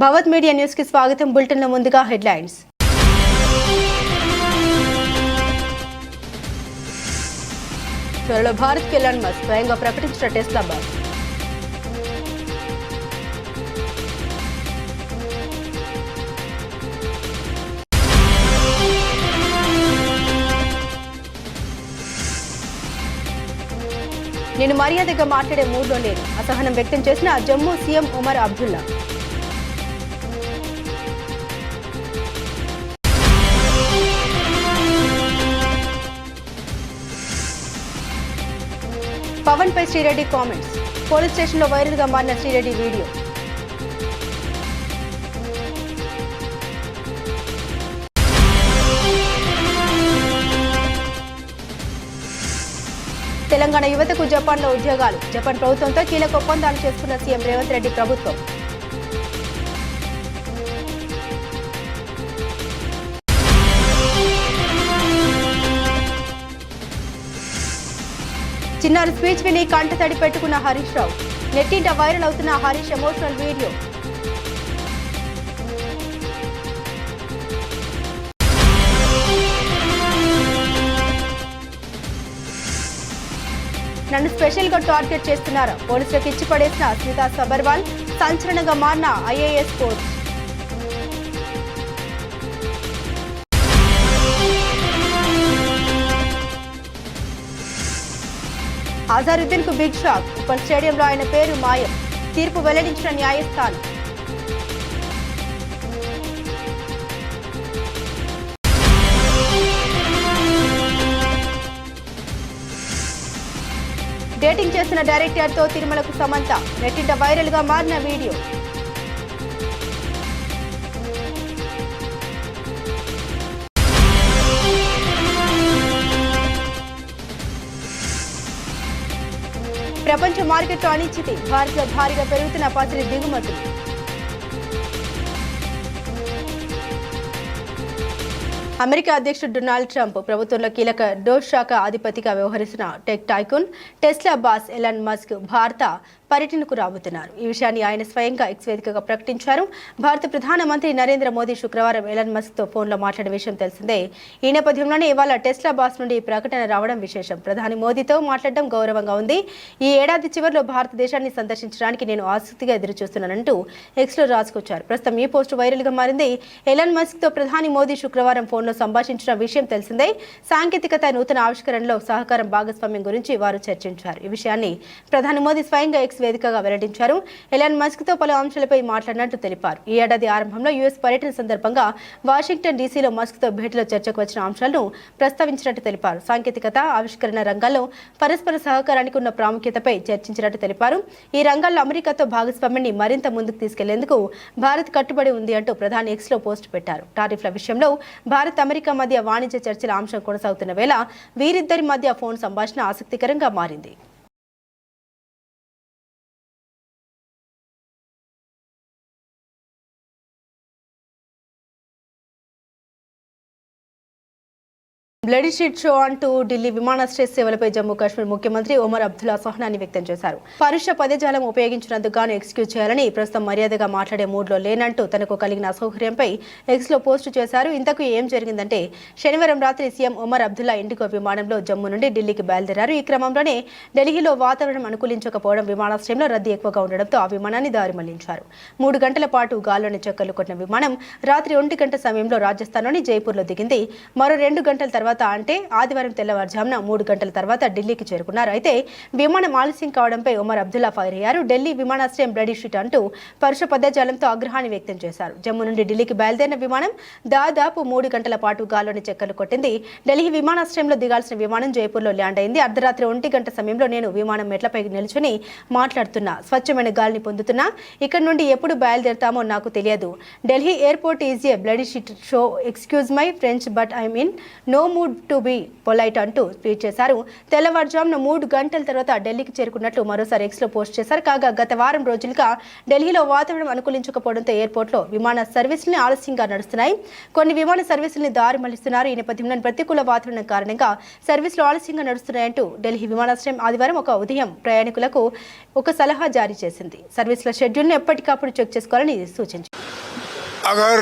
భవత్ media news కి స్వాగతం. Bulletin లో ముందుగా హెడ్లైన్స్. త్వరలో భారత్కి ఎలాన్ మస్క్ స్వయంగా ప్రకటించిన టెస్లా బస్. నేను మర్యాదగా మాట్లాడే మూడ్లో లేను, అసహనం వ్యక్తం చేసిన జమ్మూ సీఎం ఉమర్ అబ్దుల్లా. పవన్ పై శ్రీరెడ్డి కామెంట్స్. పోలీస్ స్టేషన్లో వైరల్ గా మారిన శ్రీరెడ్డి వీడియో. తెలంగాణ యువతకు జపాన్లో ఉద్యోగాలు. జపాన్ ప్రభుత్వంతో కీలక ఒప్పందాలు చేసుకున్న సీఎం రేవంత్ రెడ్డి ప్రభుత్వం. చిన్నారి స్పీచ్ విని కంటతడి పెట్టుకున్న హరీష్ రావు. నెట్టింట వైరల్ అవుతున్న హరీష్ ఎమోషనల్ వీడియో. నన్ను స్పెషల్ గా టార్గెట్ చేస్తున్నారా? పోలీసులకు ఇచ్చి పడేసిన స్మితా సబర్వాల్. సంచలనంగా మారిన ఐఏఎస్ పోస్ట్. అజారుద్దీన్ కు బిగ్ షాక్. ఉప్పల్ స్టేడియంలో ఆయన పేరు మాయం. తీర్పు వెల్లడించిన న్యాయస్థానం. డేటింగ్ చేసిన డైరెక్టర్ తో తిరుమలకు సమంత. నెట్టింట వైరల్ గా మారిన వీడియో. ప్రపంచ మార్కెట్లో అనిశ్చితి. భారత్లో భారీగా పెరుగుతున్న పసిడి దిగుమతులు. అమెరికా అధ్యక్షుడు డొనాల్డ్ ట్రంప్ ప్రభుత్వంలో కీలక డోస్ శాఖ అధిపతిగా వ్యవహరిస్తున్న tech tycoon Tesla boss Elon Musk భారత పర్యటనకు రాబోతున్నారు. ఈ విషయాన్ని ఆయన స్వయంగా ఎక్స్ వేదికగా ప్రకటించారు. భారత ప్రధానమంత్రి నరేంద్ర మోదీ శుక్రవారం ఎలాన్ మస్క్ తో ఫోన్లో మాట్లాడిన విషయం తెలిసిందే. ఈ నేపథ్యంలోనే ఇవాళ టెస్లా బాస్ నుండి ఈ ప్రకటన రావడం విశేషం. ప్రధాని మోదీతో మాట్లాడడం గౌరవంగా ఉంది. ఈ ఏడాది చివరిలో భారతదేశాన్ని సందర్శించడానికి నేను ఆసక్తిగా ఎదురుచూస్తున్నానంటూ ఎక్స్లో రాసుకొచ్చారు. ప్రస్తుతం ఈ పోస్టు వైరల్ గా మారింది. ఎలాన్ మస్క్ తో ప్రధాని మోదీ శుక్రవారం ఫోన్లో సంభాషించిన విషయం తెలిసిందే. సాంకేతికత, నూతన ఆవిష్కరణలో సహకారం, భాగస్వామ్యం గురించి వారు చర్చించారు. ఈ విషయాన్ని ప్రధాని మోదీ స్వయంగా ఎక్స్ వేదికగా వెల్లడించారు. ఎలాన్ మస్క్ తో పలు అంశాలపై మాట్లాడినట్టు తెలిపారు. ఈ ఏడాది ఆరంభంలో యుఎస్ పర్యటన సందర్భంగా వాషింగ్టన్ డీసీలో మస్క్ తో భేటీలో చర్చకు వచ్చిన అంశాలను ప్రస్తావించినట్టు తెలిపారు. సాంకేతికత, ఆవిష్కరణ రంగాల్లో పరస్పర సహకారానికి ఉన్న ప్రాముఖ్యతపై చర్చించినట్టు తెలిపారు. ఈ రంగాల్లో అమెరికాతో భాగస్వామ్యాన్ని మరింత ముందుకు తీసుకెళ్లేందుకు భారత్ కట్టుబడి ఉంది అంటూ ప్రధాని ఎక్స్ లో పోస్ట్ పెట్టారు. టారిఫ్ల విషయంలో భారత్, అమెరికా మధ్య వాణిజ్య చర్చల అంశం కొనసాగుతున్న వేళ వీరిద్దరి మధ్య ఫోన్ సంభాషణ ఆసక్తికరంగా మారింది. బ్లడీ షీట్ షో అంటూ ఢిల్లీ విమానాశ్రయ సేవలపై జమ్మూ కాశ్మీర్ ముఖ్యమంత్రి ఉమర్ అబ్దుల్లా అసహనాన్ని వ్యక్తం చేశారు. పరుష పదజాలం ఉపయోగించినందుకు గాను ఎక్స్క్యూజ్ చేయాలని, ప్రస్తుతం మర్యాదగా మాట్లాడే మూడ్లో లేనంటూ తనకు కలిగిన అసౌకర్యంపై ఎక్స్లో పోస్టు చేశారు. ఇంతకు ఏం జరిగిందంటే, శనివారం రాత్రి సీఎం ఉమర్ అబ్దుల్లా ఇండిగో విమానంలో జమ్మూ నుండి ఢిల్లీకి బయలుదేరారు. ఈ క్రమంలోనే ఢిల్లీలో వాతావరణం అనుకూలించకపోవడం, విమానాశ్రయంలో రద్దీ ఎక్కువగా ఉండడంతో ఆ విమానాన్ని దారి మళ్లించారు. 3 గంటల పాటు గాల్లోని చక్కర్లు కొట్టిన విమానం రాత్రి 1 గంట సమయంలో రాజస్థాన్లోని జైపూర్లో దిగింది. మరో 2 గంటల తర్వాత అంటే ఆదివారం తెల్లవారుజామున 3 గంటల తర్వాత ఢిల్లీకి చేరుకున్నారు. అయితే విమానం ఆలస్యం కావడంపై ఉమర్ అబ్దుల్లా ఫైర్ అయ్యారు. ఢిల్లీ విమానాశ్రయం బ్లడీ షీట్ అంటూ పరుష పదజాలంతో ఆగ్రహాన్ని వ్యక్తం చేశారు. జమ్మూ నుండి ఢిల్లీకి బయలుదేరిన విమానం దాదాపు 3 గంటల పాటు గాల్లోని చక్కర్లు కొట్టింది. ఢిల్లీ విమానాశ్రయంలో దిగాల్సిన విమానం జైపూర్లో ల్యాండ్ అయింది. అర్ధరాత్రి 1 గంట సమయంలో నేను విమానం మెట్లపై నిల్చుని మాట్లాడుతున్నా, స్వచ్ఛమైన గాలిని పొందుతున్నా, ఇక్కడ నుండి ఎప్పుడు బయలుదేరుతామో నాకు తెలియదు. Delhi airport is a bloody shit show, excuse my French but I mean no mood to be polite అంటూ ట్వీట్ చేశారు. తెల్లవారుజామున 3 గంటల తర్వాత ఢిల్లీకి చేరుకున్నట్లు మరోసారి ఎక్స్ లో పోస్ట్ చేశారు. కాగా గత వారం రోజులుగా ఢిల్లీలో వాతావరణం అనుకూలించకపోవడంతో ఎయిర్పోర్ట్లో విమాన సర్వీసులు ఆలస్యంగా నడుస్తున్నాయి. కొన్ని విమాన సర్వీసుల్ని దారి మళ్లిస్తున్నారు. ఈ నేపథ్యంలో ప్రతికూల వాతావరణం కారణంగా సర్వీసులు ఆలస్యంగా నడుస్తున్నాయంటూ ఢిల్లీ విమానాశ్రయం ఆదివారం ఉదయం ప్రయాణికులకు ఒక సలహా జారీ చేసింది. సర్వీసుల షెడ్యూల్ను ఎప్పటికప్పుడు చెక్ చేసుకోవాలని సూచించింది. अगर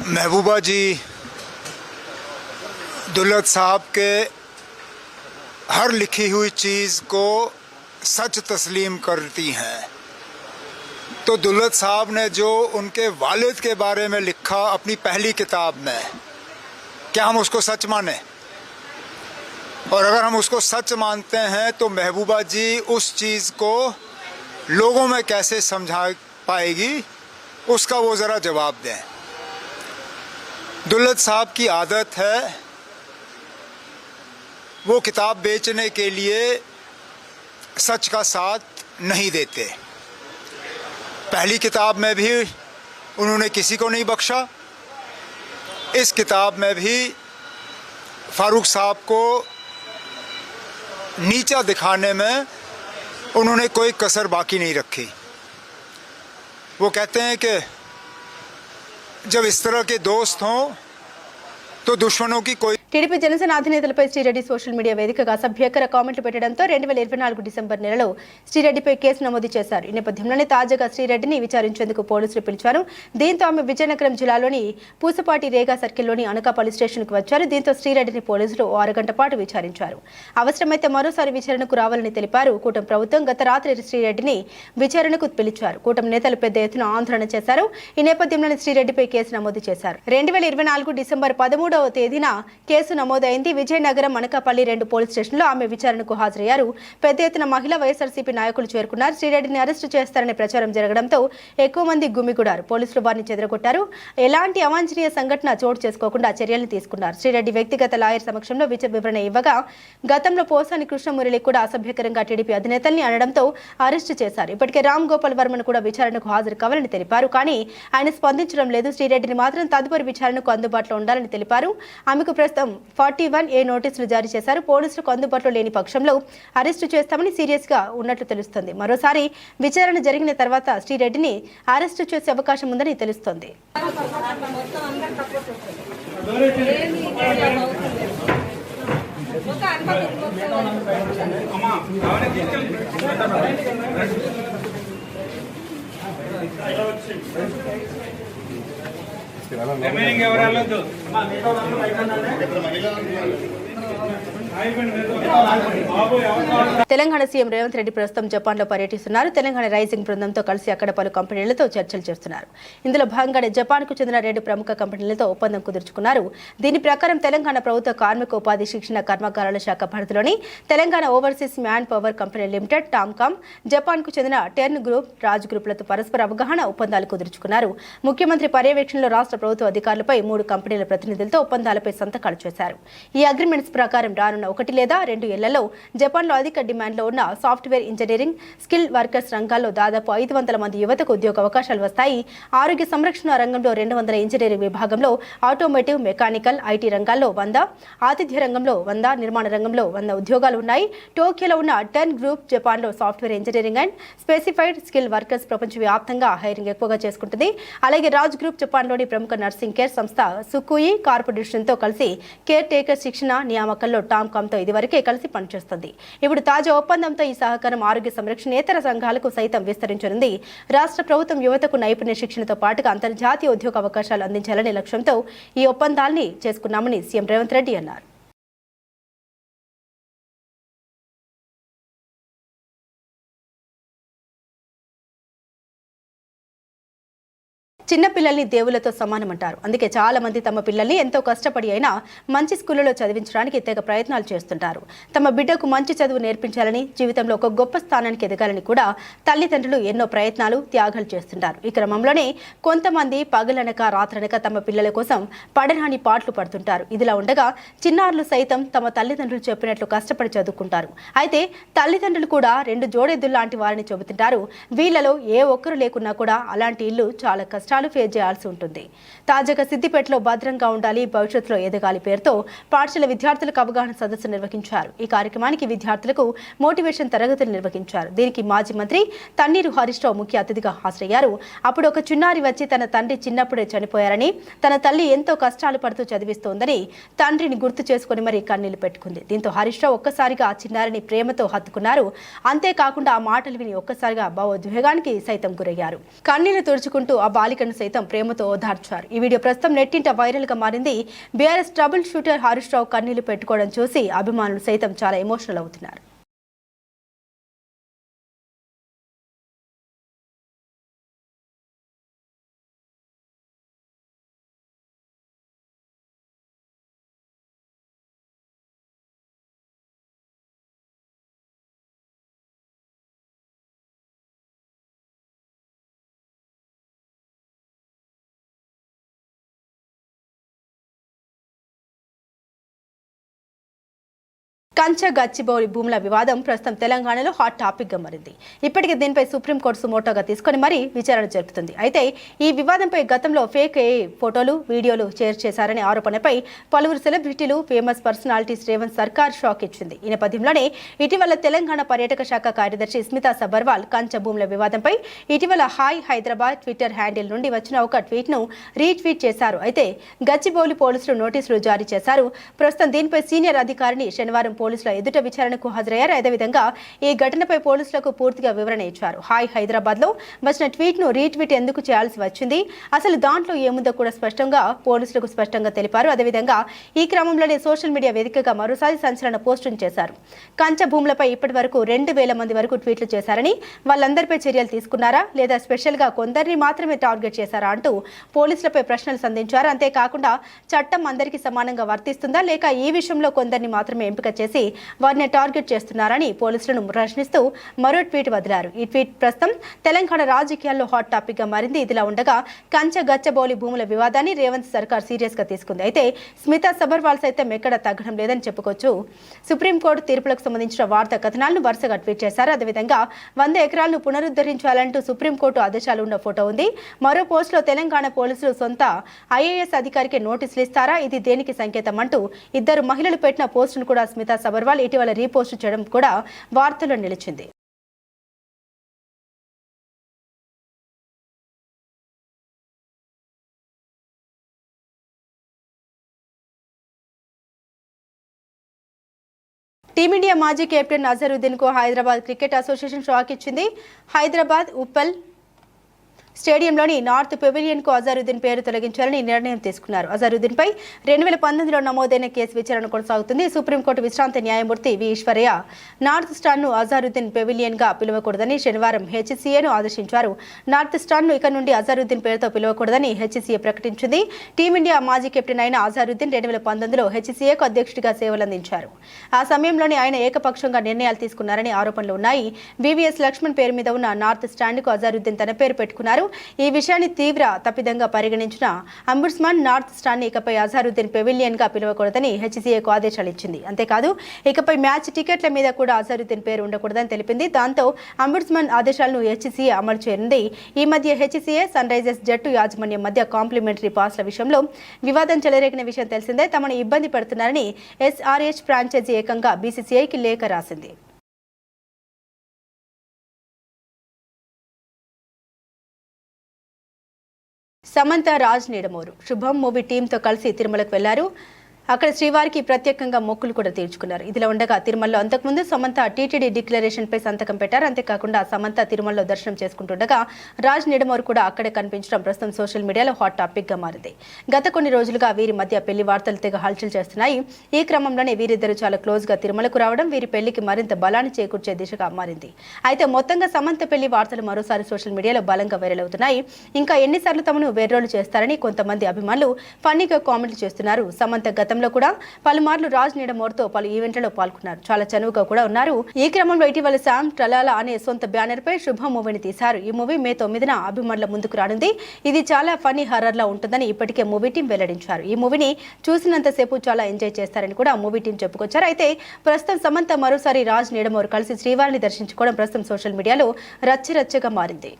महबूबा जी दुल्लत साहब के हर लिखी हुई चीज़ को सच तस्लीम करती हैं तो दुल्लत साहब ने जो उनके वालिद के बारे में लिखा अपनी पहली किताब में, क्या हम उसको सच माने? और अगर हम उसको सच मानते हैं तो महबूबा जी उस चीज़ को लोगों में कैसे समझा पाएगी, उसका वो ज़रा जवाब दें। दुल्लत साहब की आदत है वो किताब बेचने के लिए सच का साथ नहीं देते। पहली किताब में भी उन्होंने किसी को नहीं बख्शा, इस किताब में भी फारूक साहब को नीचा दिखाने में उन्होंने कोई कसर बाकी नहीं रखी। वो कहते हैं कि जब इस तरह के दोस्त हों तो दुश्मनों की कोई। టీడీపీ జనసేన అధినేతలపై శ్రీరెడ్డి సోషల్ మీడియా వేదికగా అసభ్యకర కామెంట్లు పెట్టడంతో 2024 డిసెంబర్ నెలలో శ్రీరెడ్డిపై కేసు నమోదు చేశారు. ఈ నేపథ్యంలోనే తాజాగా శ్రీరెడ్డిని విచారించేందుకు పోలీసులు పిలిచారు. దీంతో ఆమె విజయనగరం జిల్లాలోని పూసపాటి రేగా సర్కిల్లోని అనకాపల్లి స్టేషన్కు వచ్చారు. దీంతో శ్రీరెడ్డిని పోలీసులు 6 గంటల పాటు విచారించారు. అవసరమైతే మరోసారి విచారణకు రావాలని తెలిపారు. కూటమి ప్రభుత్వం గత రాత్రి శ్రీరెడ్డిని విచారణకు పిలిచారు. కూటమి నేతలు పెద్ద ఎత్తున ఆందోళన చేశారు. ఈ నేపథ్యంలోనే శ్రీరెడ్డిపై కేసు నమోదు చేశారు. 2024 డిసెంబర్ 13వ తేదీన కేసు నమోదైంది. విజయనగరం అనకాపల్లి 2 పోలీస్ స్టేషన్లో ఆమె విచారణకు హాజరయ్యారు. పెద్ద ఎత్తున మహిళా వైఎస్ఆర్సీపీ నాయకులు చేరుకున్నారు. శ్రీరెడ్డిని అరెస్టు చేస్తారనే ప్రచారం జరగడంతో ఎక్కువ మంది గుమిగూడారు. పోలీసులు వారిని చెదరగొట్టారు. ఎలాంటి అవాంఛనీయ సంఘటన చోటు చేసుకోకుండా చర్యలు తీసుకున్నారు. శ్రీరెడ్డి వ్యక్తిగత లాయర్ సమక్షంలో వివరణ ఇవ్వగా గతంలో పోసాని కృష్ణమురళి కూడా అసభ్యకరంగా టీడీపీ అధినేతల్ని అనడంతో అరెస్టు చేశారు. ఇప్పటికే రామ్ గోపాల్ వర్మను కూడా విచారణకు హాజరు కావాలని తెలిపారు. కానీ ఆయన స్పందించడం లేదు. శ్రీరెడ్డిని మాత్రం తదుపరి విచారణకు అందుబాటులో ఉండాలని తెలిపారు. ఆమెకు ప్రస్తుతం 41A నోటీసులు జారీ చేశారు. పోలీసులకు అందుబాటులో లేని పక్షంలో అరెస్టు చేస్తామని సీరియస్ గా ఉన్నట్లు తెలుస్తోంది. మరోసారి విచారణ జరిగిన తర్వాత శ్రీరెడ్డిని అరెస్టు చేసే అవకాశం ఉందని తెలుస్తోంది. తెలంగాణ సీఎం రేవంత్ రెడ్డి ప్రస్తుతం జపాన్లో పర్యటిస్తున్నారు. తెలంగాణ రైజింగ్ బృందంతో కలిసి అక్కడ పలు కంపెనీలతో చర్చలు చేస్తున్నారు. ఇందులో భాగంగానే జపాన్కు చెందిన 2 ప్రముఖ కంపెనీలతో ఒప్పందం కుదుర్చుకున్నారు. దీని ప్రకారం తెలంగాణ ప్రభుత్వ కార్మిక ఉపాధి శిక్షణ కర్మాగారాల శాఖ పరిధిలోని Telangana overseas manpower company limited TOMCOM, జపాన్కు చెందిన టెర్న్ గ్రూప్, రాజ్ గ్రూప్లతో పరస్పర అవగాహన ఒప్పందాలు కుదుర్చుకున్నారు. ముఖ్యమంత్రి పర్యవేక్షణలో రాష్ట్ర ప్రభుత్వ అధికారులపై 3 కంపెనీల ప్రతినిధులతో ఒప్పందాలపై సంతకాలు చేశారు. ఈ అగ్రిమెంట్స్ ప్రకారం రానున్న 1 లేదా 2 ఏళ్లలో జపాన్లో అధిక డిమాండ్లో ఉన్న సాఫ్ట్వేర్ ఇంజనీరింగ్, స్కిల్ వర్కర్స్ రంగాల్లో దాదాపు 500 మంది యువతకు ఉద్యోగ అవకాశాలు వస్తాయి. ఆరోగ్య సంరక్షణ రంగంలో 200, ఇంజనీరింగ్ విభాగంలో, ఆటోమోటివ్, మెకానికల్, ఐటీ రంగాల్లో 100, ఆతిథ్య రంగంలో 100, నిర్మాణ రంగంలో 100 ఉద్యోగాలు ఉన్నాయి. టోక్యోలో ఉన్న టెర్న్ గ్రూప్ జపాన్లో software engineering and specified skill workers ప్రపంచవ్యాప్తంగా హైరింగ్ ఎక్కువగా చేసుకుంటుంది. అలాగే రాజ్ గ్రూప్ జపాన్లోని ప్రముఖ నర్సింగ్ కేర్ సంస్థ సుకుయి కార్పొరేషన్తో కలిసి కేర్ టేకర్ శిక్షణ నియామకంలో టామ్కామ్తో ఇదివరకే కలిసి పనిచేస్తుంది. ఇప్పుడు తాజా ఒప్పందంతో ఈ సహకారం ఆరోగ్య సంరక్షణేతర రంగాలకు సైతం విస్తరించనుంది. రాష్ట్ర ప్రభుత్వం యువతకు నైపుణ్య శిక్షణతో పాటుగా అంతర్జాతీయ ఉద్యోగ అవకాశాలు అందించాలనే లక్ష్యంతో ఈ ఒప్పందాల్ని చేసుకున్నామని సీఎం రేవంత్ రెడ్డి అన్నారు. చిన్న పిల్లల్ని దేవులతో సమానమంటారు. అందుకే చాలా మంది తమ పిల్లల్ని ఎంతో కష్టపడి అయినా మంచి స్కూళ్లలో చదివించడానికి తెగ ప్రయత్నాలు చేస్తుంటారు. తమ బిడ్డకు మంచి చదువు నేర్పించాలని, జీవితంలో ఒక గొప్ప స్థానానికి ఎదగాలని కూడా తల్లిదండ్రులు ఎన్నో ప్రయత్నాలు, త్యాగాలు చేస్తుంటారు. ఈ క్రమంలోనే కొంతమంది పగలనక రాత్రనక తమ పిల్లల కోసం పడరాని పాటలు పడుతుంటారు. ఇదిలా ఉండగా చిన్నారులు సైతం తమ తల్లిదండ్రులు చెప్పినట్లు కష్టపడి చదువుకుంటారు. అయితే తల్లిదండ్రులు కూడా 2 జోడెద్దులు లాంటి వారిని చెబుతుంటారు. వీళ్ళలో ఏ ఒక్కరు లేకున్నా కూడా అలాంటి ఇల్లు చాలా కష్టాలు ఫేస్ చేయాల్సి ఉంటుంది. తాజాగా సిద్దిపేటలో భద్రంగా ఉండాలి, భవిష్యత్తులో ఎదగాలి పేరుతో పాఠశాల విద్యార్థులకు అవగాహన సదస్సు నిర్వహించారు. ఈ కార్యక్రమానికి విద్యార్థులకు మోటివేషన్ తరగతులు నిర్వహించారు. దీనికి మాజీ మంత్రి తన్నీరు హరీష్ రావు ముఖ్య అతిథిగా హాజరయ్యారు. అప్పుడు ఒక చిన్నారి వచ్చి తన తండ్రి చిన్నప్పుడే చనిపోయారని, తన తల్లి ఎంతో కష్టాలు పడుతూ చదివిస్తోందని తండ్రిని గుర్తు చేసుకుని మరీ కన్నీళ్లు పెట్టుకుంది. దీంతో హరీష్ రావు ఒక్కసారిగా ఆ చిన్నారిని ప్రేమతో హత్తుకున్నారు. అంతేకాకుండా ఆ మాటలు విని ఒక్కసారిగా భావోద్వేగానికి సైతం గురయ్యారు. కన్నీళ్లు తుడుచుకుంటూ ఆ బాలికను ఆప్తులను సైతం ప్రేమతో ఓదార్చారు. ఈ వీడియో ప్రస్తుతం నెట్టింట వైరల్ గా మారింది. BRS trouble shooter Harish Rao కన్నీళ్లు పెట్టుకోవడం చూసి అభిమానులు సైతం చాలా ఎమోషనల్ అవుతున్నారు. కంచ గచ్చిబౌలి భూముల వివాదం ప్రస్తుతం తెలంగాణలో హాట్ టాపిక్ గా మారింది. ఇప్పటికే దీనిపై సుప్రీంకోర్టు సుమోటోగా తీసుకుని మరీ విచారణ జరుపుతుంది. అయితే ఈ వివాదంపై గతంలో ఫేక్ ఫోటోలు, వీడియోలు షేర్ చేశారనే ఆరోపణపై పలువురు సెలబ్రిటీలు, ఫేమస్ పర్సనాలిటీస్ రేవంత్ సర్కార్ షాక్ ఇచ్చింది. ఈ నేపథ్యంలోనే ఇటీవల తెలంగాణ పర్యాటక శాఖ కార్యదర్శి స్మితా సబర్వాల్ కంచ భూముల వివాదంపై ఇటీవల హాయ్ హైదరాబాద్ ట్విట్టర్ హ్యాండిల్ నుండి వచ్చిన ఒక ట్వీట్ ను రీట్వీట్ చేశారు. అయితే గచ్చిబౌలి పోలీసులు నోటీసులు జారీ చేశారు. ప్రస్తుతం దీనిపై సీనియర్ అధికారిని శనివారం పోలీసుల ఎదుట విచారణకు హాజరయ్యారు. అదేవిధంగా ఈ ఘటనపై పోలీసులకు పూర్తిగా వివరణ ఇచ్చారు. హాయ్ హైదరాబాద్ లో వచ్చిన ట్వీట్ ను రీట్వీట్ ఎందుకు చేయాల్సి వచ్చింది, అసలు దాంట్లో ఏముందో కూడా పోలీసులకు స్పష్టంగా తెలిపారు. అదేవిధంగా ఈ క్రమంలోనే సోషల్ మీడియా వేదికగా మరోసారి సంచలన పోస్టును చేశారు. కంచ భూములపై ఇప్పటి వరకు 2000 మంది వరకు ట్వీట్లు చేశారని, వాళ్ళందరిపై చర్యలు తీసుకున్నారా లేదా స్పెషల్ గా కొందరిని మాత్రమే టార్గెట్ చేశారా అంటూ పోలీసులపై ప్రశ్నలు సంధించారు. అంతేకాకుండా చట్టం అందరికీ సమానంగా వర్తిస్తుందా లేక ఈ విషయంలో కొందరిని మాత్రమే ఎంపిక చేసి వారిని టార్గెట్ చేస్తున్నారని పోలీసులను ప్రశ్నిస్తూ మరో ట్వీట్ వదిలారు. ఈ ట్వీట్ ప్రస్తుతం తెలంగాణ రాజకీయాల్లో హాట్ టాపిక్ గా మారింది. ఇదిలా ఉండగా కంచ గచ్చబౌలి భూముల వివాదాన్ని రేవంత్ సర్కార్ సీరియస్ గా తీసుకుంది. అయితే స్మితా సబర్వాల్ సైతం ఎక్కడ తగ్గడం లేదని చెప్పుకోవచ్చు. సుప్రీంకోర్టు తీర్పులకు సంబంధించిన వార్తా కథనాలను వరుసగా ట్వీట్ చేశారు. అదేవిధంగా 100 ఎకరాలను పునరుద్ధరించాలంటూ సుప్రీంకోర్టు ఆదేశాలు ఉన్న ఫోటో ఉంది. మరో పోస్ట్ లో తెలంగాణ పోలీసులు సొంత ఐఏఎస్ అధికారికి నోటీసులు ఇస్తారా, ఇది దేనికి సంకేతం అంటూ ఇద్దరు మహిళలు పెట్టిన పోస్టును కూడా స్మితా సబర్వాల్ ఇటీవల రీపోస్ట్ చేయడం కూడా వార్తల్లో నిలిచింది. టీమిండియా మాజీ కెప్టెన్ అజరుద్దీన్ కు హైదరాబాద్ క్రికెట్ అసోసియేషన్ షాక్ ఇచ్చింది. హైదరాబాద్ ఉప్పల్ స్టేడియంలోని నార్త్ పెవిలియన్ కు అజరుద్దీన్ పేరు తొలగించాలని నిర్ణయం తీసుకున్నారు. అజరుద్దీన్ పై 2019లో నమోదైన కేసు విచారణ కొనసాగుతుంది. సుప్రీంకోర్టు విశ్రాంత న్యాయమూర్తి వి ఈశ్వరయ్య నార్త్ స్టాండ్ ను అజరుద్దీన్ పెవిలియన్ గా పిలవకూడదని శనివారం హెచ్సీఏను ఆదేశించారు. నార్త్ స్టాండ్ ను ఇక నుండి అజరుద్దీన్ పేరుతో పిలవకూడదని హెచ్సీఏ ప్రకటించింది. టీమిండియా మాజీ కెప్టెన్ అయిన అజరుద్దీన్ 2019లో హెచ్సీఏకు అధ్యక్షుడిగా సేవలందించారు. ఆ సమయంలోనే ఆయన ఏకపక్షంగా నిర్ణయాలు తీసుకున్నారని ఆరోపణలు ఉన్నాయి. వివిఎస్ లక్ష్మణ్ పేరు మీద ఉన్న నార్త్ స్టాండ్ కు అజరుద్దీన్ తన పేరు పెట్టుకున్నారు. ఈ విషయాన్ని తీవ్ర తప్పిదంగా పరిగణించిన అంబుడ్స్మన్ నార్త్ స్టాండ్ ఇకపై అజరుద్దీన్ పెవిలియన్ గా పిలవకూడదని హెచ్సీఏకు ఆదేశాలు ఇచ్చింది. అంతేకాదు ఇకపై మ్యాచ్ టికెట్ల మీద కూడా అజరుద్దీన్ పేరు ఉండకూడదని తెలిపింది. దాంతో అంబుడ్స్మన్ ఆదేశాలను హెచ్సీఏ అమలు చేయనుంది. ఈ మధ్య హెచ్సీఏ సన్ రైజర్స్ జట్టు యాజమాన్యం మధ్య కాంప్లిమెంటరీ పాస్ల విషయంలో వివాదం చెలరేగిన విషయం తెలిసిందే. తమను ఇబ్బంది పెడుతున్నారని ఎస్ఆర్హెచ్ ఫ్రాంచైజీ ఏకంగా బీసీసీఐకి లేఖ రాసింది. సమంత రాజ్ నిడమూరు శుభం మూవీ టీంతో కలిసి తిరుమలకు వెళ్లారు. అక్కడ శ్రీవారికి ప్రత్యేకంగా మొక్కులు కూడా తీర్చుకున్నారు. ఇదిలా ఉండగా తిరుమలలో అంతకుముందు సమంత టీటీడీ డిక్లరేషన్ పై సంతకం పెట్టారు. అంతేకాకుండా సమంత తిరుమలలో దర్శనం చేసుకుంటుండగా రాజ్ నిడమూరు కూడా అక్కడే కనిపించడం ప్రస్తుతం సోషల్ మీడియాలో హాట్ టాపిక్ గా మారింది. గత కొన్ని రోజులుగా వీరి మధ్య పెళ్లి వార్తలు తెగ హల్చల్ చేస్తున్నాయి. ఈ క్రమంలోనే వీరిద్దరు చాలా క్లోజ్ గా తిరుమలకు రావడం వీరి పెళ్లికి మరింత బలాన్ని చేకూర్చే దిశగా మారింది. అయితే మొత్తంగా సమంత పెళ్లి వార్తలు మరోసారి సోషల్ మీడియాలో బలంగా వైరల్ అవుతున్నాయి. ఇంకా ఎన్నిసార్లు తమను వేర్రోలు చేస్తారని కొంతమంది అభిమానులు ఫన్నీగా కామెంట్లు చేస్తున్నారు. సమంత గతంలో కూడా పలుమార్లు రాజ్ నిడమూరుతో పలు ఈవెంట్లలో పాల్గొన్నారు. చాలా చనువుగా కూడా ఉన్నారు. ఈ క్రమంలో ఇటీవల శామ్ ట్రలాలా అనే సొంత బ్యానర్ పై శుభ మూవీని తీశారు. ఈ మూవీ మే 9న అభిమానుల ముందుకు రానుంది. ఇది చాలా ఫన్నీ హర్రర్ లా ఉంటుందని ఇప్పటికే మూవీ టీం వెల్లడించారు. ఈ మూవీని చూసినంతసేపు చాలా ఎంజాయ్ చేస్తారని కూడా మూవీ టీం చెప్పుకొచ్చారు. అయితే ప్రస్తుతం సమంత మరోసారి రాజ్ నిడమూరు కలిసి శ్రీవారిని దర్శించుకోవడం ప్రస్తుతం సోషల్ మీడియాలో రచ్చరచ్చగా మారింది.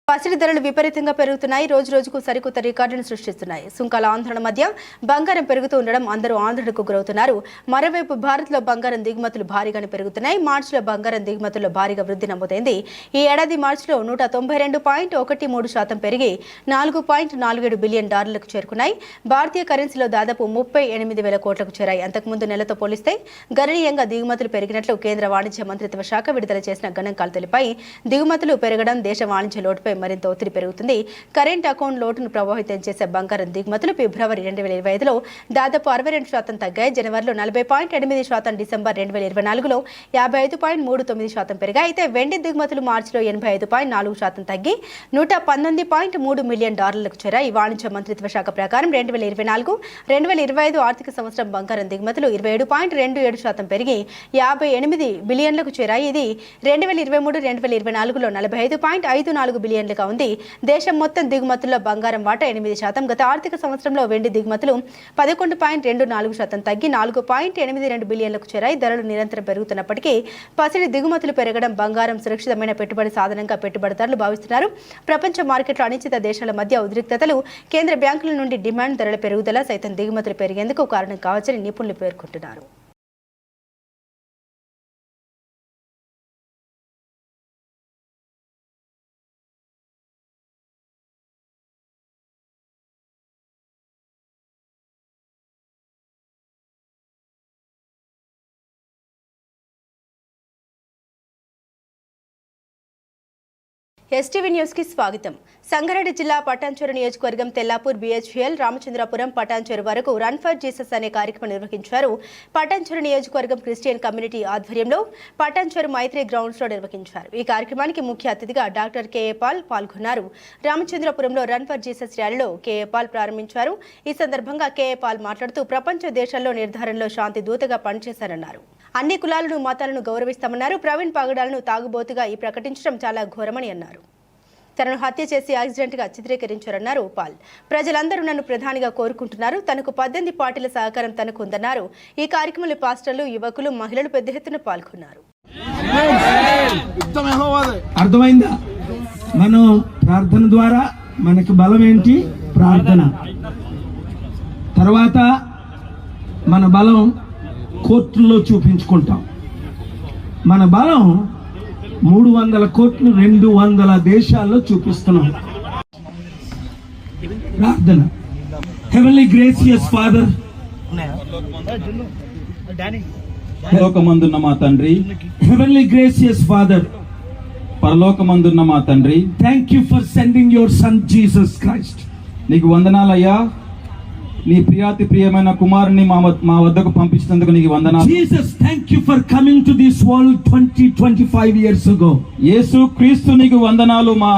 పసిడి ధరలు విపరీతంగా పెరుగుతున్నాయి. రోజు రోజుకు సరికొత్త రికార్డులను సృష్టిస్తున్నాయి. సుంకాల ఆందోళన మధ్య బంగారం పెరుగుతూ ఉండడం అందరూ ఆందోళనకు గురవుతున్నారు. మరోవైపు భారత్లో బంగారం దిగుమతులు భారీగానే పెరుగుతున్నాయి. మార్చిలో బంగారం దిగుమతుల్లో భారీగా వృద్ధి నమోదైంది. ఈ ఏడాది మార్చిలో 192.13% పెరిగి $4.47 బిలియన్ చేరుకున్నాయి. భారతీయ కరెన్సీలో దాదాపు 38,000 కోట్లకు చేరాయి. అంతకుముందు నెలతో పోలిస్తే గణనీయంగా దిగుమతులు పెరిగినట్లు కేంద్ర వాణిజ్య మంత్రిత్వ శాఖ విడుదల చేసిన గణాంకాలు తెలిపాయి. దిగుమతులు పెరగడం దేశ వాణిజ్య లోటుపై మరింత ఒత్తిడి పెరుగుతుంది. కరెంట్ అకౌంట్ లోటును ప్రభావితం చేసే బంగారం దిగుమతులు ఫిబ్రవరి 2025లో దాదాపు 62% తగ్గాయి. జనవరిలో 40.8%, డిసెంబర్ 2024లో 55.39% పెరిగాయి. అయితే వెండి దిగుమతులు మార్చిలో 85.4% తగ్గి $119.3 మిలియన్ చేరాయి. వాణిజ్య మంత్రిత్వ శాఖ ప్రకారం 2024-2025 ఆర్థిక సంవత్సరం బంగారం దిగుమతులు 27.27% పెరిగి $58 బిలియన్లకు చేరాయి. ఇది 2023-2024లో 45.54 బిలియన్లుగా ఉంది. దేశం మొత్తం దిగుమతుల్లో బంగారం వాటా 8%. గత ఆర్థిక సంవత్సరంలో వెండి దిగుమతులు 11.24% తగ్గి $4.82 బిలియన్లకు చేరాయి. ధరలు నిరంతరం పెరుగుతున్నప్పటికీ పసిడి దిగుమతులు పెరగడం బంగారం సురక్షితమైన పెట్టుబడి సాధనంగా పెట్టుబడిదారులు భావిస్తున్నారు. ప్రపంచ మార్కెట్లో అనిశ్చిత దేశాల మధ్య ఉద్రిక్తతలు, కేంద్ర బ్యాంకుల నుండి డిమాండ్, ధరల పెరుగుదల సైతం దిగుమతులు పెరిగేందుకు కారణం కావచ్చని నిపుణులు పేర్కొంటున్నారు. ఎస్టీవీ న్యూస్ కి స్వాగతం. సంగారెడ్డి జిల్లా పటాన్చెరు నియోజకవర్గం తెల్లాపూర్, BHVL, రామచంద్రపురం, పటాన్చెరు వరకు రన్ ఫర్ జీసస్ అనే కార్యక్రమం నిర్వహించారు. పటాన్చెరు నియోజకవర్గం క్రిస్టియన్ కమ్యూనిటీ ఆధ్వర్యంలో పటాన్చెరు మైత్రి గ్రౌండ్స్ లో నిర్వహించారు. ఈ కార్యక్రమానికి ముఖ్య అతిథిగా డాక్టర్ KA పాల్ పాల్గొన్నారు. రామచంద్రపురంలో రన్ ఫర్ జీసస్ ర్యాలీలో KA పాల్ ప్రారంభించారు. ఈ సందర్భంగా KA పాల్ మాట్లాడుతూ ప్రపంచ దేశాల్లో నిర్ధారణలో శాంతి దూతగా పనిచేశారన్నారు. అన్ని కులాలను, మతాలను గౌరవిస్తామన్నారు. ప్రవీణ్ పగడాలను తాగుబోతుగా ప్రకటించడం చాలా ఘోరమని అన్నారు. తనను హత్య చేసి యాక్సిడెంట్గా చిత్రీకరించారన్నారు పాల్. ప్రజలందరూ నన్ను ప్రధానిగా కోరుకుంటున్నారు. తనకు 18 పార్టీల సహకారం తనకు ఉందన్నారు. ఈ కార్యక్రమంలో పాస్టర్లు, యువకులు, మహిళలు పెద్ద ఎత్తున పాల్గొన్నారు. అర్థమైందా? మనం ప్రార్థన ద్వారా మనకి బలం ఏంటి? ప్రార్థన. తర్వాత మన బలం కోర్టుల్లో చూపించుకుంటాం. మన బలం 300 కోట్లు 200 దేశాల్లో చూపిస్తున్నాం. ప్రార్థన. హెవెన్లీ గ్రేసియస్ ఫాదర్, పరలోకమందున్న మా తండ్రి, హెవెన్లీ గ్రేసియస్ ఫాదర్, పరలోకమందున్న మా తండ్రి, thank you for sending your son Jesus Christ. నీకు వందనాలయ్యా. నీ ప్రియమైన కుమారుని మా వద్దకు పంపించినందుకు నీకు వందనాలు. Jesus, thank you for coming to this world 25 years ago. యేసు క్రీస్తు నీకు వందనాలు. మా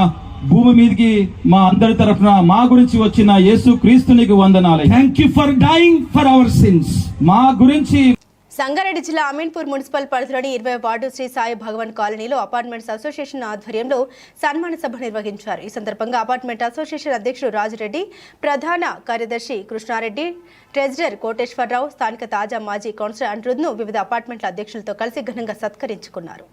భూమి మీదకి మా అందరి తరఫున మా గురించి వచ్చిన యేసు క్రీస్తు నీకు వందనాలు. Thank you for dying for our sins. మా గురించి సంగారెడ్డి జిల్లా అమీన్పూర్ మున్సిపల్ పరిధిలోని 20వ వార్డు శ్రీ సాయి భగవాన్ కాలనీలో అపార్ట్మెంట్స్ అసోసియేషన్ ఆధ్వర్యంలో సన్మాన సభ నిర్వహించారు. ఈ సందర్భంగా అపార్ట్మెంట్ అసోసియేషన్ అధ్యక్షుడు రాజురెడ్డి, ప్రధాన కార్యదర్శి కృష్ణారెడ్డి, ట్రెజరర్ కోటేశ్వరరావు, స్థానిక తాజా మాజీ కౌన్సిలర్ అనిరుద్ను వివిధ అపార్ట్మెంట్ల అధ్యక్షులతో కలిసి ఘనంగా సత్కరించుకున్నారు.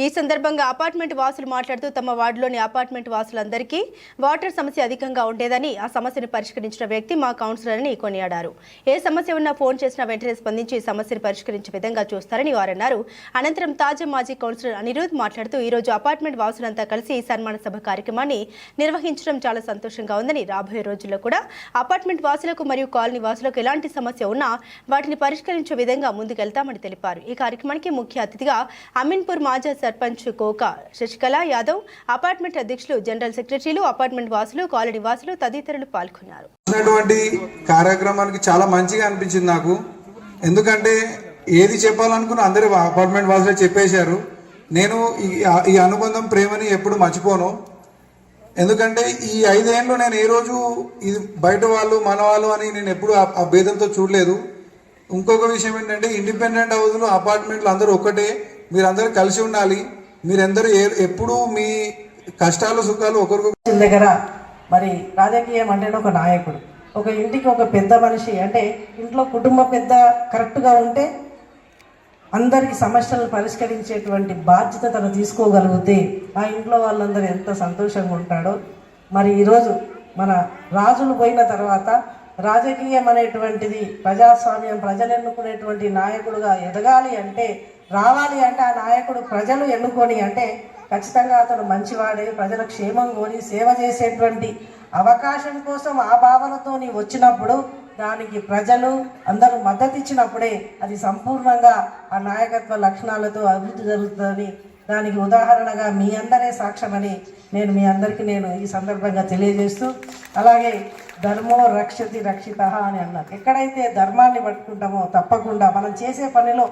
ఈ సందర్భంగా అపార్ట్మెంట్ వాసులు మాట్లాడుతూ తమ వార్డులోని అపార్ట్మెంట్ వాసులందరికీ వాటర్ సమస్య అధికంగా ఉండేదని, ఆ సమస్యను పరిష్కరించిన వ్యక్తి మా కౌన్సిలర్ అని కొనియాడారు. ఏ సమస్య ఉన్నా ఫోన్ చేసినా వెంటనే స్పందించి సమస్యను పరిష్కరించే విధంగా చూస్తారని వారన్నారు. అనంతరం తాజా మాజీ కౌన్సిలర్ అనిరుద్ మాట్లాడుతూ ఈ రోజు అపార్ట్మెంట్ వాసులంతా కలిసి ఈ సన్మాన సభ కార్యక్రమాన్ని నిర్వహించడం చాలా సంతోషంగా ఉందని, రాబోయే రోజుల్లో కూడా అపార్ట్మెంట్ వాసులకు మరియు కాలనీ వాసులకు ఎలాంటి సమస్య ఉన్నా వాటిని పరిష్కరించే విధంగా ముందుకెళ్తామని తెలిపారు. ఈ కార్యక్రమానికి ముఖ్య అతిథిగా అమీన్పూర్ మాజీ సర్పంచ్ కోకా శశికళ యాదవ్, అపార్ట్మెంట్ అధ్యక్షులు, జనరల్ సెక్రటరీలు, అపార్ట్మెంట్ వాసులు, కాలనీ వాసులు తదితరులు పాల్గొన్నారు. కార్యక్రమానికి చాలా మంచిగా అనిపించింది నాకు. ఎందుకంటే ఏది చెప్పాలనుకున్న అందరూ అపార్ట్మెంట్ వాసులే చెప్పేశారు. నేను ఈ అనుబంధం, ప్రేమని ఎప్పుడు మర్చిపోను. ఎందుకంటే ఈ 5 ఏళ్ళు నేను ఏ రోజు ఇది బయట వాళ్ళు మన వాళ్ళు అని నేను ఎప్పుడు ఆ భేదంతో చూడలేదు. ఇంకొక విషయం ఏంటంటే ఇండిపెండెంట్ హౌస్లు, అపార్ట్మెంట్లు అందరూ ఒకటే. మీరందరూ కలిసి ఉండాలి. మీరందరూ ఎప్పుడు మీ కష్టాలు సుఖాలు ఒకరికొకరు దగ్గర. మరి రాజకీయం అంటే ఒక నాయకుడు, ఒక ఇంటికి ఒక పెద్ద మనిషి, అంటే ఇంట్లో కుటుంబ పెద్ద కరెక్ట్గా ఉంటే అందరికి సమస్యలను పరిష్కరించేటువంటి బాధ్యత తను తీసుకోగలిగితే ఆ ఇంట్లో వాళ్ళందరూ ఎంత సంతోషంగా ఉంటాడో. మరి ఈరోజు మన రాజులు పోయిన తర్వాత రాజకీయం అనేటువంటిది ప్రజాస్వామ్యం, ప్రజలు ఎన్నుకునేటువంటి నాయకుడుగా ఎదగాలి అంటే, రావాలి అంటే ఆ నాయకుడు ప్రజలు ఎన్నుకొని అంటే ఖచ్చితంగా అతను మంచివాడే, ప్రజల క్షేమం కోరి సేవ చేసేటువంటి అవకాశం కోసం ఆ భావనతోని వచ్చినప్పుడు దానికి ప్రజలు అందరూ మద్దతు ఇచ్చినప్పుడే అది సంపూర్ణంగా ఆ నాయకత్వ లక్షణాలతో అభివృద్ధి జరుగుతుందని దానికి ఉదాహరణగా మీ అందరే సాక్ష్యమని నేను మీ అందరికీ ఈ సందర్భంగా తెలియజేస్తూ, అలాగే ధర్మో రక్షతి రక్షిత అని అన్నారు. ఎక్కడైతే ధర్మాన్ని పట్టుకుంటామో తప్పకుండా మనం చేసే పనిలో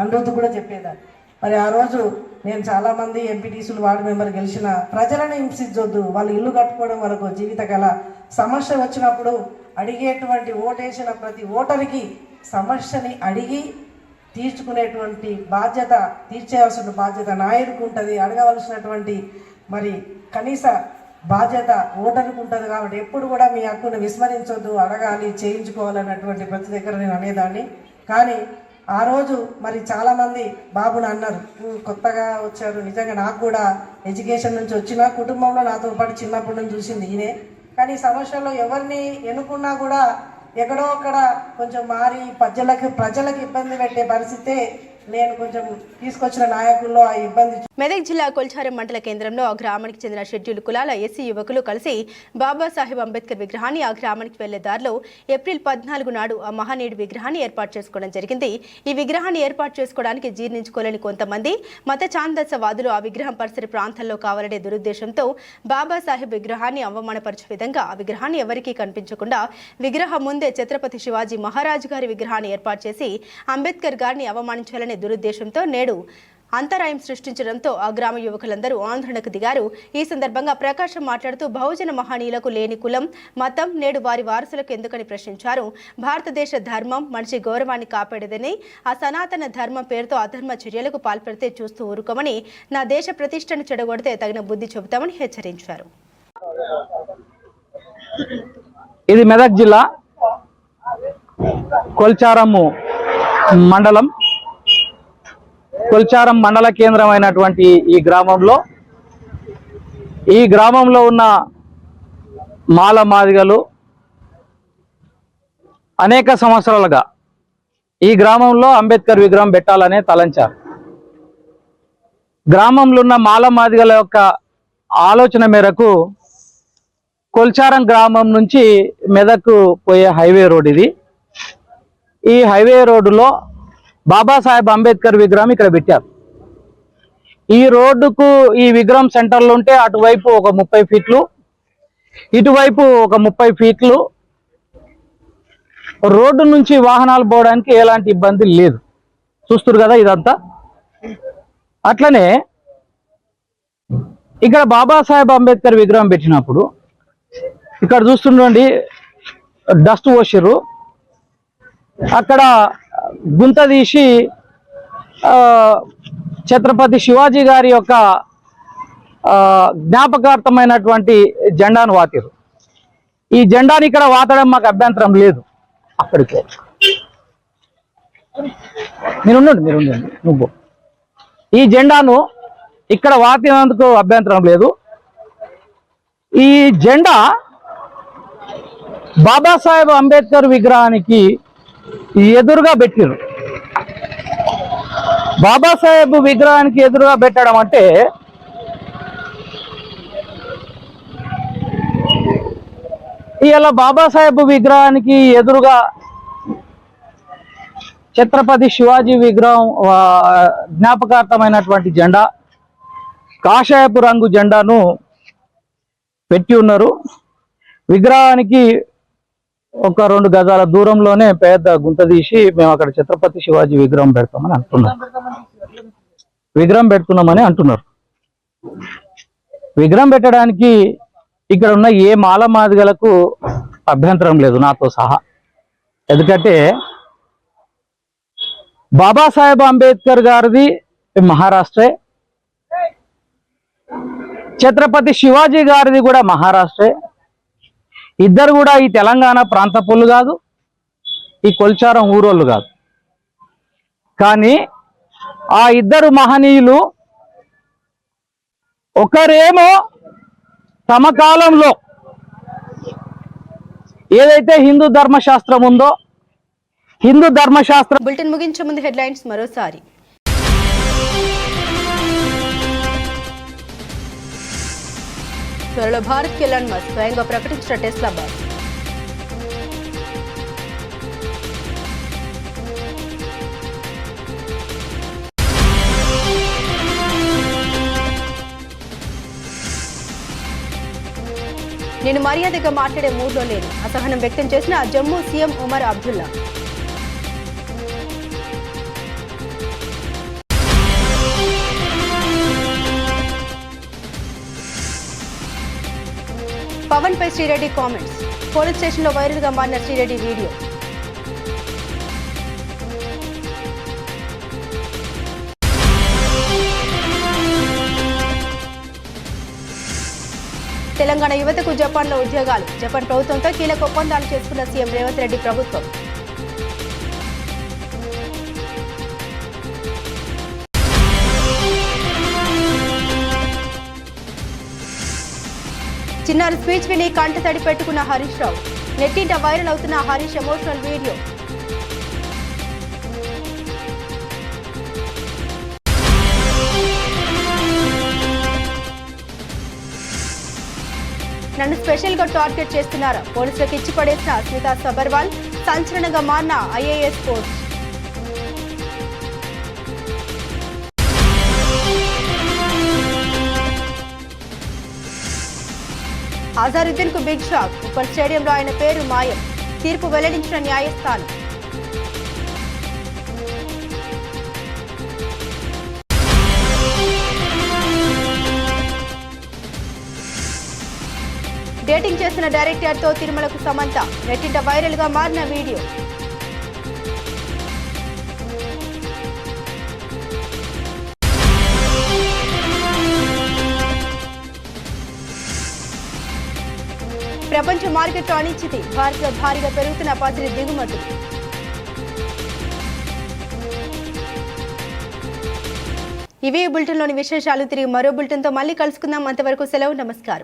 అనురుద్ధి కూడా చెప్పేదాన్ని. మరి ఆ రోజు నేను చాలామంది ఎంపీటీసీలు వార్డు మెంబర్ గెలిచిన ప్రజలను హింసించొద్దు, వాళ్ళు ఇల్లు కట్టుకోవడం వరకు జీవితకాల సమస్య వచ్చినప్పుడు అడిగేటువంటి ఓటేసిన ప్రతి ఓటరికి సమస్యని అడిగి తీర్చుకునేటువంటి బాధ్యత, తీర్చేయాల్సిన బాధ్యత నాయకుడికి ఉంటుంది, అడగవలసినటువంటి మరి కనీస బాధ్యత ఓటర్కి ఉంటుంది. కాబట్టి ఎప్పుడు కూడా మీ హక్కును విస్మరించొద్దు, అడగాలి, చేయించుకోవాలన్నటువంటి ప్రతి దగ్గర నేను అనేదాన్ని. కానీ ఆ రోజు మరి చాలామంది బాబుని అన్నారు, కొత్తగా వచ్చారు. నిజంగా నాకు కూడా ఎడ్యుకేషన్ నుంచి వచ్చిన కుటుంబంలో నాతో పాటు చిన్నప్పటి నుంచి చూసింది ఈయనే. కానీ సమస్యల్లో ఎవరిని ఎన్నుకున్నా కూడా ఎక్కడో అక్కడ కొంచెం మారి ప్రజలకు ఇబ్బంది పెట్టే పరిస్థితే నేను కొంచెం తీసుకొచ్చిన నాయకుల్లో ఆ ఇబ్బంది. మెదక్ జిల్లా కొల్చారం మండల కేంద్రంలో ఆ గ్రామానికి చెందిన షెడ్యూల్ కులాల ఎస్సీ యువకులు కలిసి బాబాసాహెబ్ అంబేద్కర్ విగ్రహాన్ని ఆ గ్రామానికి వెళ్లే దారిలో ఏప్రిల్ 14 నాడు ఆ మహనీయుడి విగ్రహాన్ని ఏర్పాటు చేసుకోవడం జరిగింది. ఈ విగ్రహాన్ని ఏర్పాటు చేసుకోవడానికి జీర్ణించుకోలేని కొంతమంది మత ఛాందసవాదులు ఆ విగ్రహం పరిసర ప్రాంతాల్లో కావాలనే దురుద్దేశంతో బాబాసాహెబ్ విగ్రహాన్ని అవమానపరిచే విధంగా ఆ విగ్రహాన్ని ఎవరికీ కనిపించకుండా విగ్రహం ముందే ఛత్రపతి శివాజీ మహారాజు గారి విగ్రహాన్ని ఏర్పాటు చేసి అంబేద్కర్ గారిని అవమానించాలని దురుద్దేశంతో నేడు అంతరాయం సృష్టించడంతో ఆ గ్రామ యువకులందరూ ఆందోళనకు దిగారు. ఈ సందర్భంగా ప్రకాశం మాట్లాడుతూ బహుజన మహనీయులకు లేని కులం, మతం నేడు వారి వారసులకు ఎందుకని ప్రశ్నించారు. భారతదేశ ధర్మం మనిషి గౌరవాన్ని కాపాడేదని, ఆ సనాతన ధర్మం పేరుతో అధర్మ చర్యలకు పాల్పడితే చూస్తూ ఊరుకోమని, నా దేశ ప్రతిష్టను చెడగొడితే తగిన బుద్ధి చెబుతామని హెచ్చరించారు. ఇది మెదక్ జిల్లా కొల్చారము మండలం, కొల్చారం మండల కేంద్రమైనటువంటి ఈ గ్రామంలో ఉన్న మాల మాదిగలు అనేక సంవత్సరాలుగా ఈ గ్రామంలో అంబేద్కర్ విగ్రహం పెట్టాలనే తలంచారు. గ్రామంలో ఉన్న మాల మాదిగల యొక్క ఆలోచన మేరకు కొల్చారం గ్రామం నుంచి మెదక్ పోయే హైవే రోడ్ ఇది. ఈ హైవే రోడ్డులో బాబాసాహెబ్ అంబేద్కర్ విగ్రహం ఇక్కడ పెట్టారు. ఈ రోడ్డుకు ఈ విగ్రహం సెంటర్లో ఉంటే అటువైపు ఒక 30 ఫీట్లు, ఇటువైపు ఒక 30 ఫీట్లు రోడ్డు నుంచి వాహనాలు పోవడానికి ఎలాంటి ఇబ్బంది లేదు. చూస్తున్నారు కదా ఇదంతా. అట్లనే ఇక్కడ బాబాసాహెబ్ అంబేద్కర్ విగ్రహం పెట్టినప్పుడు ఇక్కడ చూస్తుండండి డస్ట్ పోసిర్రు, అక్కడ గుంత తీసి ఛత్రపతి శివాజీ గారి యొక్క జ్ఞాపకార్థమైనటువంటి జెండాను వాతిరు. ఈ జెండాని ఇక్కడ వాతడం మాకు అభ్యంతరం లేదు. అక్కడికే మీరుండండి నువ్వు ఈ జెండాను ఇక్కడ వాతినందుకు అభ్యంతరం లేదు. ఈ జెండా బాబాసాహెబ్ అంబేద్కర్ విగ్రహానికి ఎదురుగా పెట్టిరు. బాబాసాహెబ్ విగ్రహానికి ఎదురుగా పెట్టడం అంటే ఇలా బాబాసాహెబ్ విగ్రహానికి ఎదురుగా ఛత్రపతి శివాజీ విగ్రహం జ్ఞాపకార్థమైనటువంటి జెండా, కాషాయపు రంగు జెండాను పెట్టి ఉన్నారు. విగ్రహానికి ఒక 2 గజాల దూరంలోనే పెద్ద గుంత తీసి మేము అక్కడ ఛత్రపతి శివాజీ విగ్రహం పెడతామని అంటున్నారు. విగ్రహం అంటున్నారు. విగ్రహం పెట్టడానికి ఇక్కడ ఉన్న ఏ మాల మాదిగలకు అభ్యంతరం లేదు, నాతో సహా. ఎందుకంటే బాబాసాహెబ్ అంబేద్కర్ గారిది మహారాష్ట్రే, ఛత్రపతి శివాజీ గారిది కూడా మహారాష్ట్రే. ఇద్దరు కూడా ఈ తెలంగాణ ప్రాంతపులు కాదు, ఈ కొల్చారం ఊరోళ్ళు కాదు. కానీ ఆ ఇద్దరు మహనీయులు ఒకరేమో తమ కాలంలో ఏదైతే హిందూ ధర్మశాస్త్రం ఉందో హిందూ ధర్మశాస్త్రం బులెటిన్ ముగించే ముందు హెడ్లైన్స్ మరోసారి. త్వరలో భారత్కి ఎలాన్ మస్క్ స్వయంగా ప్రకటించిన టెస్లా బస్. నేను మర్యాదగా మాట్లాడే మూడ్లో లేను, అసహనం వ్యక్తం చేసిన జమ్మూ సీఎం ఉమర్ అబ్దుల్లా. పవన్ పై శ్రీరెడ్డి కామెంట్స్. పోలీస్ స్టేషన్ లో వైరల్ గా మారిన శ్రీరెడ్డి వీడియో. తెలంగాణ యువతకు జపాన్ లో ఉద్యోగాలు. జపాన్ ప్రభుత్వంతో కీలక ఒప్పందాలు చేసుకున్న సీఎం రేవంత్ రెడ్డి ప్రభుత్వం. చిన్నారి స్పీచ్ విని కంట తడి పెట్టుకున్న హరీష్ రావు. నెట్టింట వైరల్ అవుతున్న హరీష్ ఎమోషనల్ వీడియో. నన్ను స్పెషల్ గా టార్గెట్ చేస్తున్నారా? పోలీసులకు ఇచ్చి పడేసిన స్మితా సబర్వాల్. సంచలనంగా మారిన ఐఏఎస్ పోస్ట్. అజారుద్దీన్ కు బిగ్ షాక్. ఉప్పల్ స్టేడియంలో ఆయన పేరు మాయం. తీర్పు వెల్లడించిన న్యాయస్థానం. డేటింగ్ చేసిన డైరెక్టర్ తో తిరుమలకు సమంత. నెట్టింట వైరల్ గా మారిన వీడియో. ప్రపంచ మార్కెట్లో అనిశ్చితి. భారత్లో భారీగా పెరుగుతున్న పసిరి దిగుమతులు. ఇవే బులెటిన్లోని విశేషాలు. తిరిగి మరో బులెటిన్తో మళ్ళీ కలుసుకుందాం. అంతవరకు సెలవు. నమస్కారం.